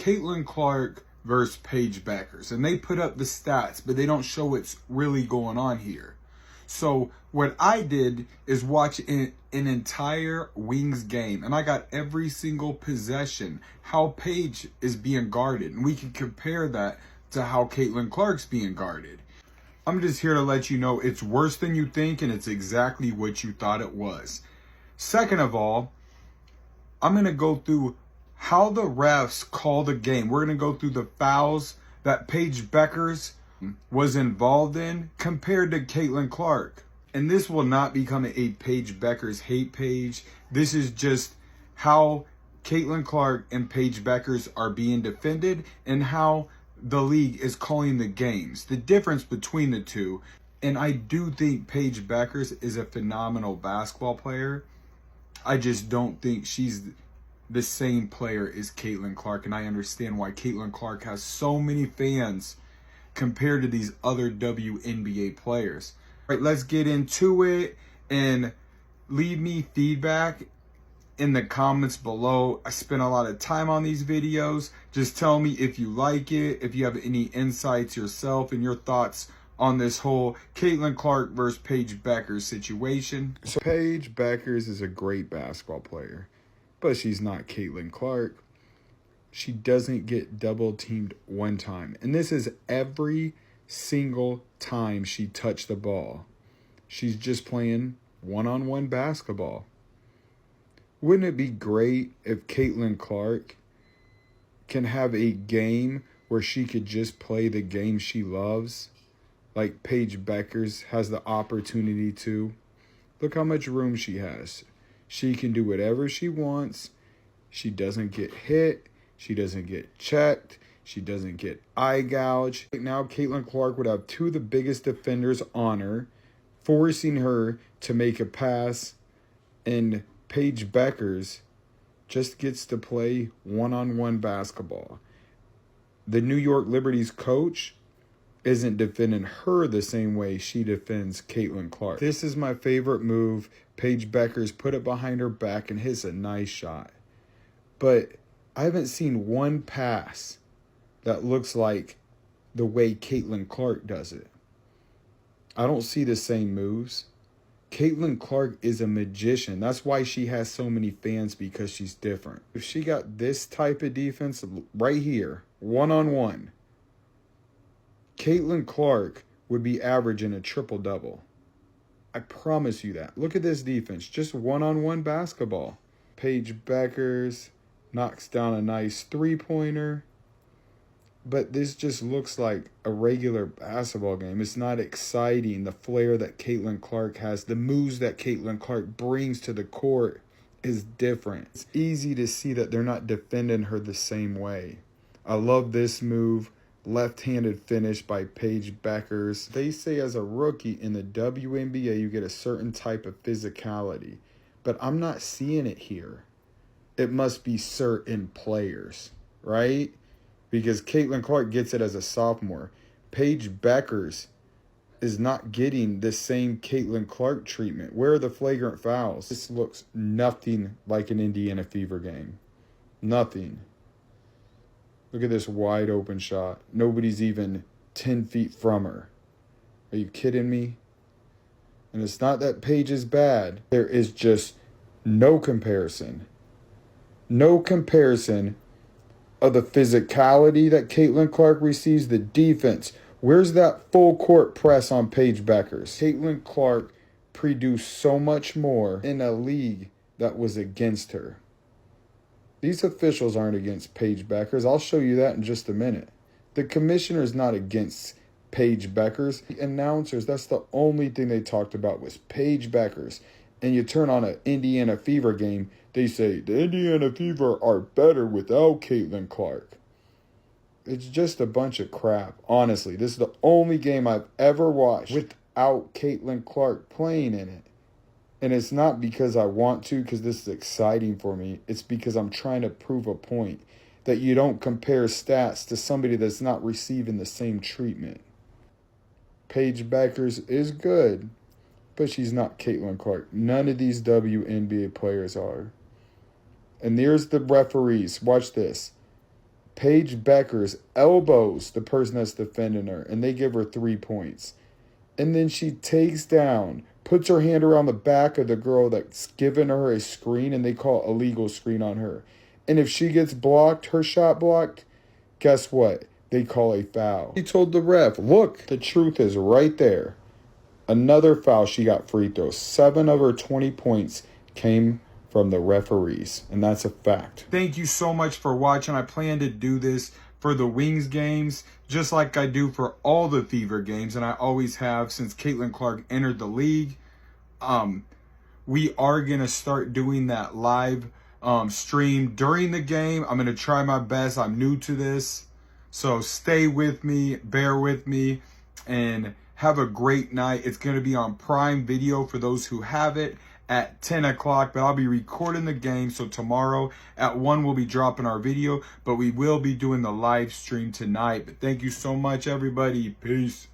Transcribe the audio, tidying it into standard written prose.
Caitlin Clark versus Paige Bueckers. And they put up the stats, but they don't show what's really going on here. So what I did is watch an entire Wings game, and I got every single possession, how Paige is being guarded. And we can compare that to how Caitlin Clark's being guarded. I'm just here to let you know it's worse than you think, and it's exactly what you thought it was. Second of all, I'm going to go through how the refs call the game. We're going to go through the fouls that Paige Bueckers was involved in compared to Caitlin Clark. And this will not become a Paige Bueckers hate page. This is just how Caitlin Clark and Paige Bueckers are being defended and how the league is calling the games. The difference between the two. And I do think Paige Bueckers is a phenomenal basketball player. I just don't think she's the same player as Caitlin Clark. And I understand why Caitlin Clark has so many fans compared to these other WNBA players. All right, let's get into it and leave me feedback in the comments below. I spent a lot of time on these videos. Just tell me if you like it, if you have any insights yourself and your thoughts on this whole Caitlin Clark versus Paige Bueckers situation. So Paige Bueckers is a great basketball player, but she's not Caitlin Clark. She doesn't get double teamed one time. And this is every single time she touched the ball. She's just playing one-on-one basketball. Wouldn't it be great if Caitlin Clark can have a game where she could just play the game she loves, like Paige Bueckers has the opportunity to? Look how much room she has. She can do whatever she wants. She doesn't get hit. She doesn't get checked. She doesn't get eye gouged. Right now, Caitlin Clark would have two of the biggest defenders on her, forcing her to make a pass, and Paige Bueckers just gets to play one-on-one basketball. The New York Liberty's coach isn't defending her the same way she defends Caitlin Clark. This is my favorite move. Paige Bueckers put it behind her back and hits a nice shot. But I haven't seen one pass that looks like the way Caitlin Clark does it. I don't see the same moves. Caitlin Clark is a magician. That's why she has so many fans, because she's different. If she got this type of defense right here, one-on-one, Caitlin Clark would be averaging a triple-double. I promise you that. Look at this defense. Just one-on-one basketball. Paige Bueckers knocks down a nice three-pointer. But this just looks like a regular basketball game. It's not exciting. The flair that Caitlin Clark has, the moves that Caitlin Clark brings to the court is different. It's easy to see that they're not defending her the same way. I love this move. Left-handed finish by Paige Bueckers. They say as a rookie in the WNBA, you get a certain type of physicality. But I'm not seeing it here. It must be certain players, right? Because Caitlin Clark gets it as a sophomore. Paige Bueckers is not getting the same Caitlin Clark treatment. Where are the flagrant fouls? This looks nothing like an Indiana Fever game. Nothing. Look at this wide open shot. Nobody's even 10 feet from her. Are you kidding me? And it's not that Paige is bad. There is just no comparison. No comparison of the physicality that Caitlin Clark receives, the defense. Where's that full court press on Paige Bueckers? Caitlin Clark produced so much more in a league that was against her. These officials aren't against Paige Bueckers. I'll show you that in just a minute. The commissioner's not against Paige Bueckers. The announcers, that's the only thing they talked about was Paige Bueckers. And you turn on an Indiana Fever game, they say the Indiana Fever are better without Caitlin Clark. It's just a bunch of crap. Honestly, this is the only game I've ever watched without Caitlin Clark playing in it. And it's not because I want to, because this is exciting for me. It's because I'm trying to prove a point that you don't compare stats to somebody that's not receiving the same treatment. Paige Bueckers is good, but she's not Caitlin Clark. None of these WNBA players are. And there's the referees. Watch this. Paige Beckers elbows the person that's defending her, and they give her 3 points. And then she takes down, puts her hand around the back of the girl that's giving her a screen, and they call illegal screen on her. And if she gets blocked, her shot blocked, guess what? They call a foul. He told the ref, look, the truth is right there. Another foul, she got free throws. 7 of her 20 points came from the referees, and that's a fact. Thank you so much for watching. I plan to do this for the Wings games, just like I do for all the Fever games, and I always have since Caitlin Clark entered the league. We are going to start doing that live stream during the game. I'm going to try my best. I'm new to this, so stay with me, bear with me, and have a great night. It's going to be on Prime Video for those who have it at 10 o'clock, but I'll be recording the game, so tomorrow at 1 we'll be dropping our video, but we will be doing the live stream tonight. But thank you so much, everybody. Peace.